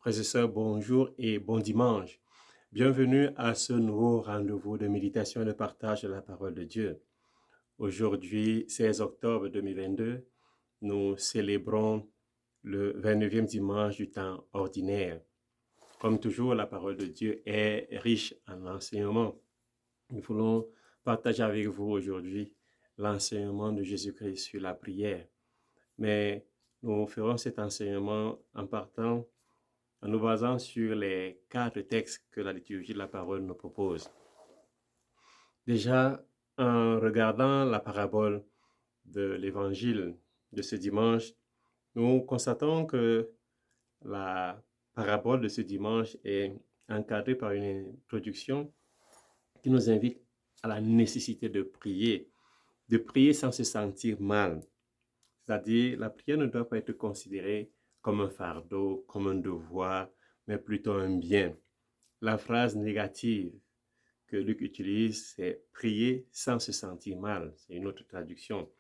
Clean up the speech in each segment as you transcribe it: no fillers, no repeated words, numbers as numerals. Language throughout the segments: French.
Frères et sœurs, bonjour et bon dimanche. Bienvenue à ce nouveau rendez-vous de méditation et de partage de la parole de Dieu. Aujourd'hui, 16 octobre 2022, nous célébrons le 29e dimanche du temps ordinaire. Comme toujours, la parole de Dieu est riche en enseignements. Nous voulons partager avec vous aujourd'hui l'enseignement de Jésus-Christ sur la prière. Mais nous ferons cet enseignement en nous basant sur les 4 textes que la liturgie de la parole nous propose. Déjà, en regardant la parabole de l'évangile de ce dimanche, nous constatons que la parabole de ce dimanche est encadrée par une introduction qui nous invite à la nécessité de prier sans se sentir mal. C'est-à-dire, la prière ne doit pas être considérée comme un fardeau, comme un devoir, mais plutôt un bien. La phrase négative que Luc utilise, c'est prier sans se sentir mal. C'est une autre traduction.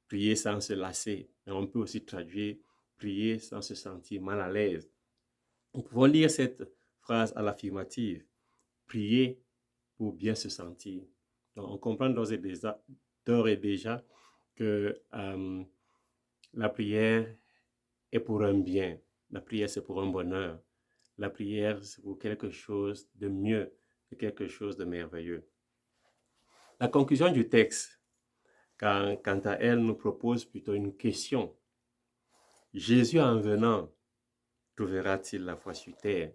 Prier sans se lasser. Mais on peut aussi traduire prier sans se sentir mal à l'aise. Nous pouvons lire cette phrase à l'affirmative. Prier pour bien se sentir. Donc, on comprend d'ores et déjà que la prière est pour un bien. La prière, c'est pour un bonheur. La prière, c'est pour quelque chose de mieux, quelque chose de merveilleux. La conclusion du texte, quant à elle, nous propose plutôt une question. Jésus en venant, trouvera-t-il la foi sur terre?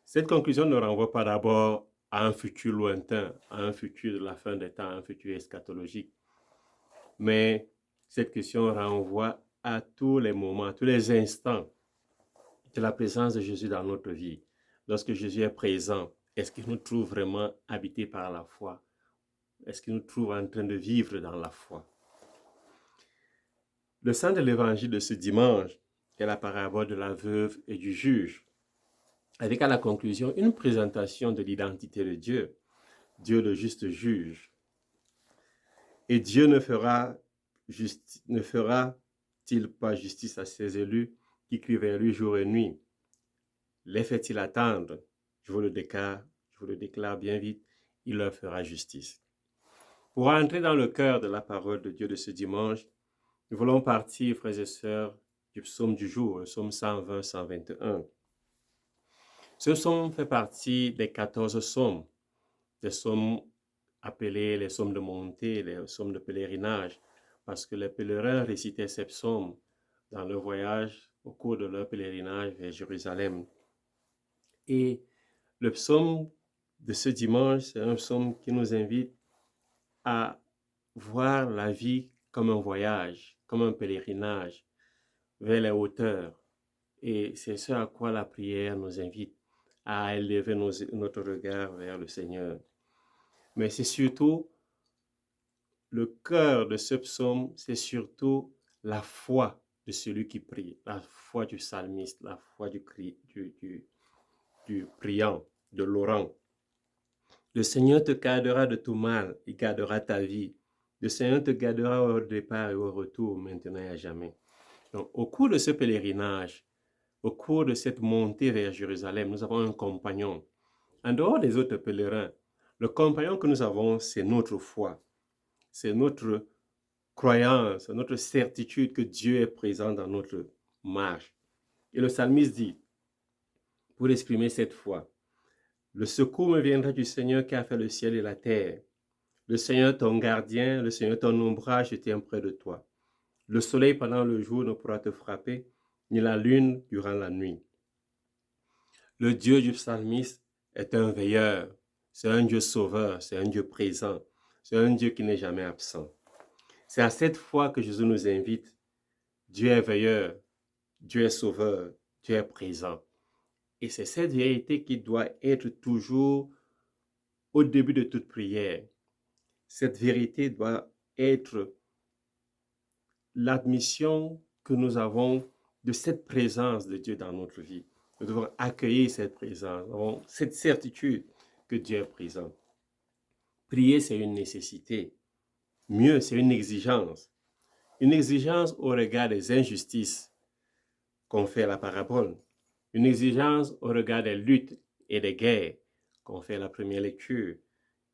Cette conclusion ne renvoie pas d'abord à un futur lointain, à un futur de la fin des temps, à un futur eschatologique. Mais cette question renvoie à tous les moments, à tous les instants de la présence de Jésus dans notre vie. Lorsque Jésus est présent, est-ce qu'il nous trouve vraiment habités par la foi? Est-ce qu'il nous trouve en train de vivre dans la foi? Le centre de l'évangile de ce dimanche est la parabole de la veuve et du juge, avec à la conclusion une présentation de l'identité de Dieu, Dieu le juste juge. Et Dieu ne fera-t-il pas justice à ses élus qui crient vers lui jour et nuit? Les fait-il attendre? Je vous le déclare bien vite, il leur fera justice. Pour entrer dans le cœur de la parole de Dieu de ce dimanche, nous voulons partir, frères et sœurs, du psaume du jour, le psaume 120-121. Ce psaume fait partie des 14 psaumes, des psaumes appelés les psaumes de montée, les psaumes de pèlerinage, parce que les pèlerins récitaient ces psaumes dans leur voyage au cours de leur pèlerinage vers Jérusalem. Et le psaume de ce dimanche, c'est un psaume qui nous invite à voir la vie comme un voyage, comme un pèlerinage vers les hauteurs. Et c'est ce à quoi la prière nous invite, à élever notre regard vers le Seigneur. Mais c'est surtout le cœur de ce psaume, c'est surtout la foi de celui qui prie, la foi du psalmiste, la foi du priant, de l'orant. Le Seigneur te gardera de tout mal, il gardera ta vie. Le Seigneur te gardera au départ et au retour, maintenant et à jamais. Donc, au cours de ce pèlerinage, au cours de cette montée vers Jérusalem, nous avons un compagnon. En dehors des autres pèlerins, le compagnon que nous avons, c'est notre foi. C'est notre croyance, notre certitude que Dieu est présent dans notre marche. Et le psalmiste dit, pour exprimer cette foi, le secours me viendra du Seigneur qui a fait le ciel et la terre. Le Seigneur ton gardien, le Seigneur ton ombrage, je tiens près de toi. Le soleil pendant le jour ne pourra te frapper, ni la lune durant la nuit. Le Dieu du psalmiste est un veilleur, c'est un Dieu sauveur, c'est un Dieu présent, c'est un Dieu qui n'est jamais absent. C'est à cette foi que Jésus nous invite. Dieu est veilleur, Dieu est sauveur, Dieu est présent. Et c'est cette vérité qui doit être toujours au début de toute prière. Cette vérité doit être l'admission que nous avons de cette présence de Dieu dans notre vie. Nous devons accueillir cette présence, nous avons cette certitude que Dieu est présent. Prier, c'est une nécessité. Mieux, c'est une exigence. Une exigence au regard des injustices qu'on fait à la parabole. Une exigence au regard des luttes et des guerres qu'on fait à la première lecture.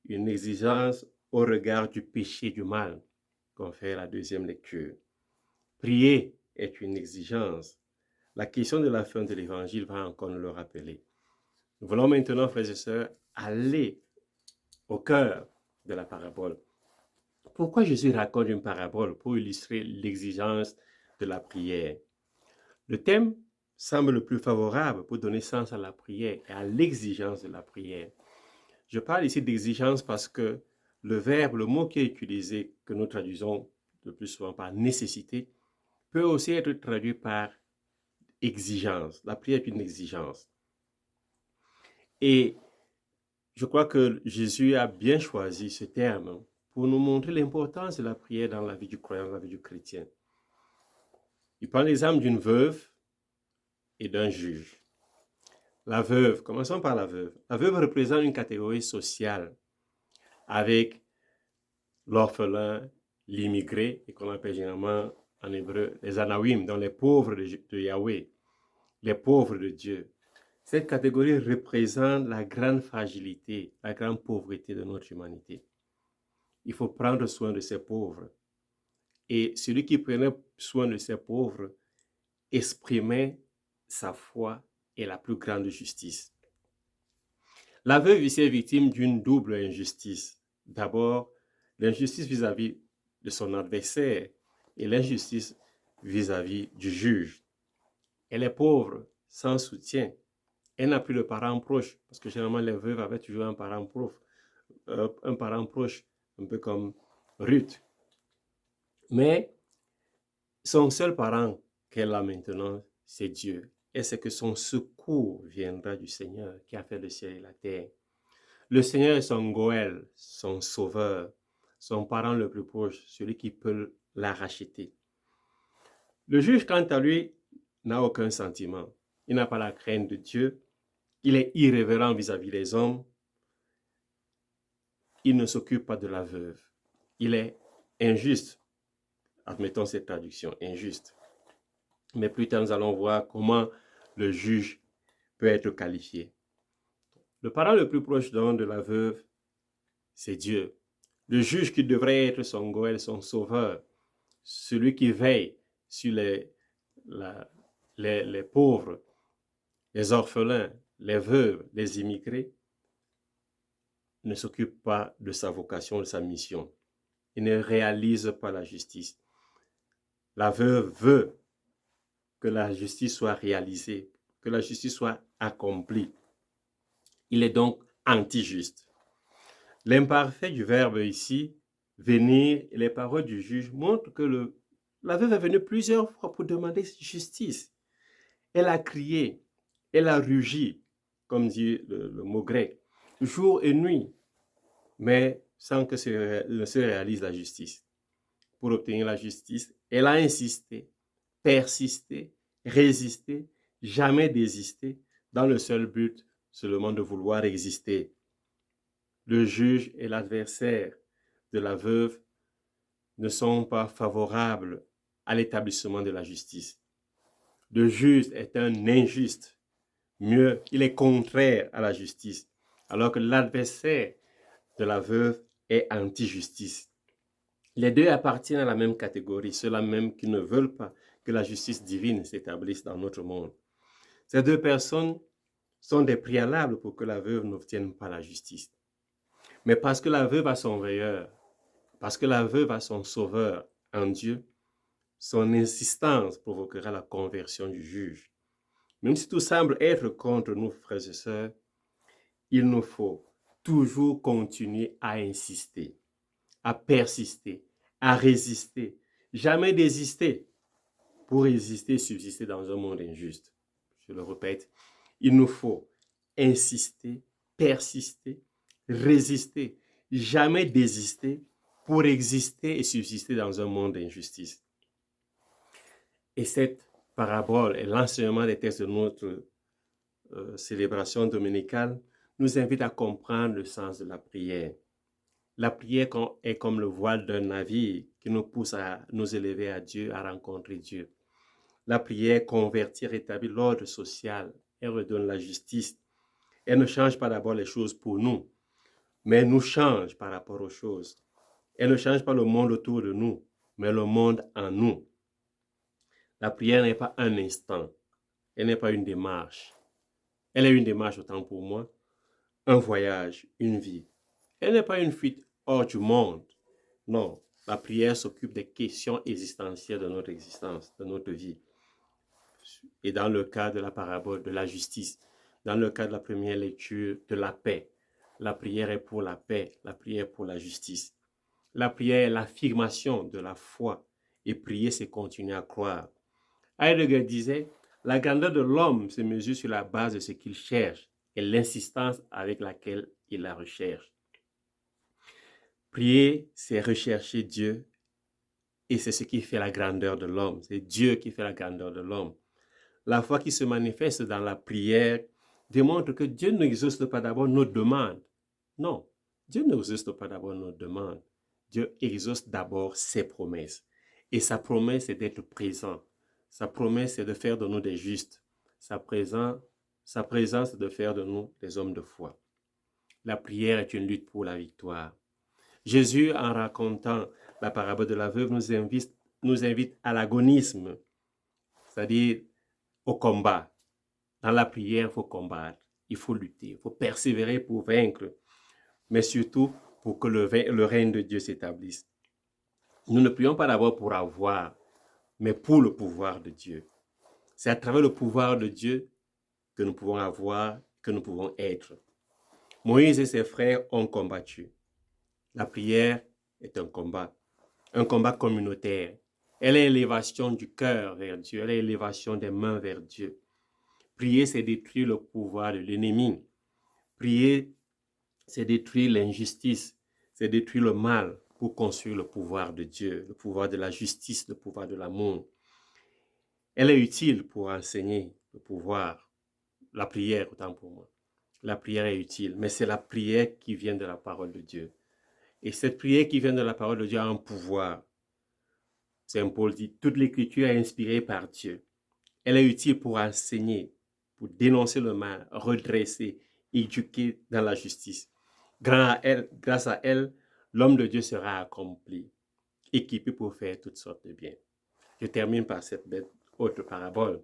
Une exigence au regard du péché du mal qu'on fait à la deuxième lecture. Prier est une exigence. La question de la fin de l'évangile va encore nous le rappeler. Nous voulons maintenant, frères et sœurs, aller au cœur de la parabole. Pourquoi Jésus raconte une parabole? Pour illustrer l'exigence de la prière. Le thème semble le plus favorable pour donner sens à la prière et à l'exigence de la prière. Je parle ici d'exigence parce que le verbe, le mot qui est utilisé, que nous traduisons le plus souvent par nécessité, peut aussi être traduit par exigence. La prière est une exigence. Et je crois que Jésus a bien choisi ce terme pour nous montrer l'importance de la prière dans la vie du croyant, dans la vie du chrétien. Il prend l'exemple d'une veuve et d'un juge. La veuve, commençons par la veuve. La veuve représente une catégorie sociale avec l'orphelin, l'immigré, et qu'on appelle généralement en hébreu les anawim, donc les pauvres de Yahweh, les pauvres de Dieu. Cette catégorie représente la grande fragilité, la grande pauvreté de notre humanité. Il faut prendre soin de ces pauvres. Et celui qui prenait soin de ces pauvres exprimait sa foi et la plus grande justice. La veuve ici est victime d'une double injustice. D'abord, l'injustice vis-à-vis de son adversaire et l'injustice vis-à-vis du juge. Elle est pauvre, sans soutien. Elle n'a plus de parents proches, parce que généralement les veuves avaient toujours un parent proche, un peu comme Ruth. Mais son seul parent qu'elle a maintenant, c'est Dieu. Et c'est que son secours viendra du Seigneur qui a fait le ciel et la terre. Le Seigneur est son Goël, son sauveur, son parent le plus proche, celui qui peut la racheter. Le juge, quant à lui, n'a aucun sentiment. Il n'a pas la crainte de Dieu. Il est irrévérent vis-à-vis des hommes. Il ne s'occupe pas de la veuve. Il est injuste. Admettons cette traduction, injuste. Mais plus tard, nous allons voir comment le juge peut être qualifié. Le parent le plus proche donc de la veuve, c'est Dieu. Le juge qui devrait être son Goël, son sauveur, celui qui veille sur les pauvres, les orphelins, les veuves, les immigrés, ne s'occupe pas de sa vocation, de sa mission. Il ne réalise pas la justice. La veuve veut que la justice soit réalisée, que la justice soit accomplie. Il est donc anti-juste. L'imparfait du verbe ici, venir, et les paroles du juge montrent que la veuve est venue plusieurs fois pour demander justice. Elle a crié, elle a rugi, comme dit le mot grec, jour et nuit, mais sans que ne se réalise la justice. Pour obtenir la justice, elle a insisté, persisté, résisté, jamais désisté, dans le seul but seulement de vouloir exister. Le juge et l'adversaire de la veuve ne sont pas favorables à l'établissement de la justice. Le juge est un injuste. Mieux, il est contraire à la justice, alors que l'adversaire de la veuve est anti-justice. Les deux appartiennent à la même catégorie, ceux-là même qui ne veulent pas que la justice divine s'établisse dans notre monde. Ces deux personnes sont des préalables pour que la veuve n'obtienne pas la justice. Mais parce que la veuve a son veilleur, parce que la veuve a son sauveur en Dieu, son insistance provoquera la conversion du juge. Même si tout semble être contre nous, frères et sœurs, il nous faut toujours continuer à insister, à persister, à résister, jamais désister pour exister et subsister dans un monde injuste. Je le répète, il nous faut insister, persister, résister, jamais désister pour exister et subsister dans un monde d'injustice. Et cette parabole et l'enseignement des textes de notre célébration dominicale nous invite à comprendre le sens de la prière. La prière est comme le voile d'un navire qui nous pousse à nous élever à Dieu, à rencontrer Dieu. La prière convertit, rétablit l'ordre social elle redonne la justice. Elle ne change pas d'abord les choses pour nous, mais elle nous change par rapport aux choses. Elle ne change pas le monde autour de nous, mais le monde en nous. La prière n'est pas un instant, elle n'est pas une démarche. Elle est une démarche autant pour moi, un voyage, une vie. Elle n'est pas une fuite hors du monde. Non, la prière s'occupe des questions existentielles de notre existence, de notre vie. Et dans le cas de la parabole de la justice, dans le cas de la première lecture de la paix, la prière est pour la paix, la prière est pour la justice. La prière est l'affirmation de la foi et prier, c'est continuer à croire. Heidegger disait, la grandeur de l'homme se mesure sur la base de ce qu'il cherche et l'insistance avec laquelle il la recherche. Prier, c'est rechercher Dieu et c'est ce qui fait la grandeur de l'homme. C'est Dieu qui fait la grandeur de l'homme. La foi qui se manifeste dans la prière démontre que Dieu n'exauce pas d'abord nos demandes. Non, Dieu n'exauce pas d'abord nos demandes. Dieu exauce d'abord ses promesses. Et sa promesse est d'être présent. Sa promesse est de faire de nous des justes. Sa présence est de faire de nous des hommes de foi. La prière est une lutte pour la victoire. Jésus, en racontant la parabole de la veuve, nous invite à l'agonisme, c'est-à-dire au combat. Dans la prière, il faut combattre, il faut lutter, il faut persévérer pour vaincre, mais surtout pour que le règne de Dieu s'établisse. Nous ne prions pas d'abord pour avoir, mais pour le pouvoir de Dieu. C'est à travers le pouvoir de Dieu que nous pouvons avoir, que nous pouvons être. Moïse et ses frères ont combattu. La prière est un combat communautaire. Elle est l'élévation du cœur vers Dieu, elle est l'élévation des mains vers Dieu. Prier, c'est détruire le pouvoir de l'ennemi. Prier, c'est détruire l'injustice, c'est détruire le mal pour construire le pouvoir de Dieu, le pouvoir de la justice, le pouvoir de l'amour. Elle est utile pour enseigner le pouvoir, la prière autant pour moi. La prière est utile, mais c'est la prière qui vient de la parole de Dieu. Et cette prière qui vient de la parole de Dieu a un pouvoir. Saint Paul dit, toute l'écriture est inspirée par Dieu. Elle est utile pour enseigner, pour dénoncer le mal, redresser, éduquer dans la justice. Grâce à elle, l'homme de Dieu sera accompli, équipé pour faire toutes sortes de bien. Je termine par cette belle autre parabole.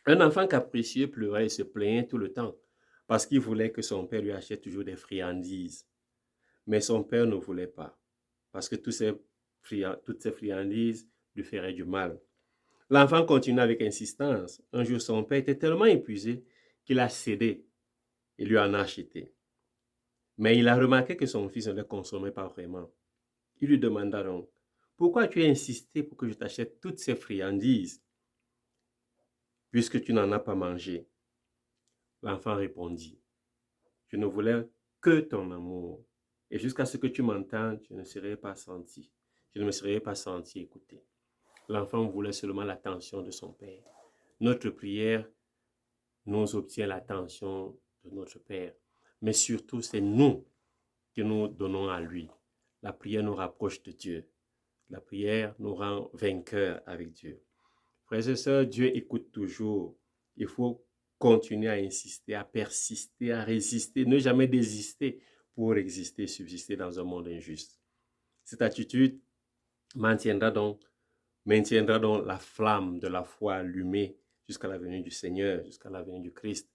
Un enfant capricieux pleurait et se plaignait tout le temps parce qu'il voulait que son père lui achète toujours des friandises. Mais son père ne voulait pas parce que toutes ces friandises lui feraient du mal. L'enfant continua avec insistance. Un jour, son père était tellement épuisé qu'il a cédé et lui en a acheté. Mais il a remarqué que son fils ne le consommait pas vraiment. Il lui demanda donc, pourquoi tu as insisté pour que je t'achète toutes ces friandises puisque tu n'en as pas mangé? L'enfant répondit, je ne voulais que ton amour. Et jusqu'à ce que tu m'entendes, je ne me serais pas senti écouté. L'enfant voulait seulement l'attention de son père. Notre prière nous obtient l'attention de notre Père. Mais surtout, c'est nous que nous donnons à lui. La prière nous rapproche de Dieu. La prière nous rend vainqueurs avec Dieu. Frères et sœurs, Dieu écoute toujours. Il faut continuer à insister, à persister, à résister, ne jamais désister pour exister, subsister dans un monde injuste. Cette attitude maintiendra donc la flamme de la foi allumée jusqu'à la venue du Seigneur, jusqu'à la venue du Christ,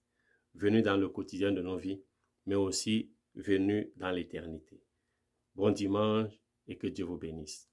venu dans le quotidien de nos vies, mais aussi venu dans l'éternité. Bon dimanche et que Dieu vous bénisse.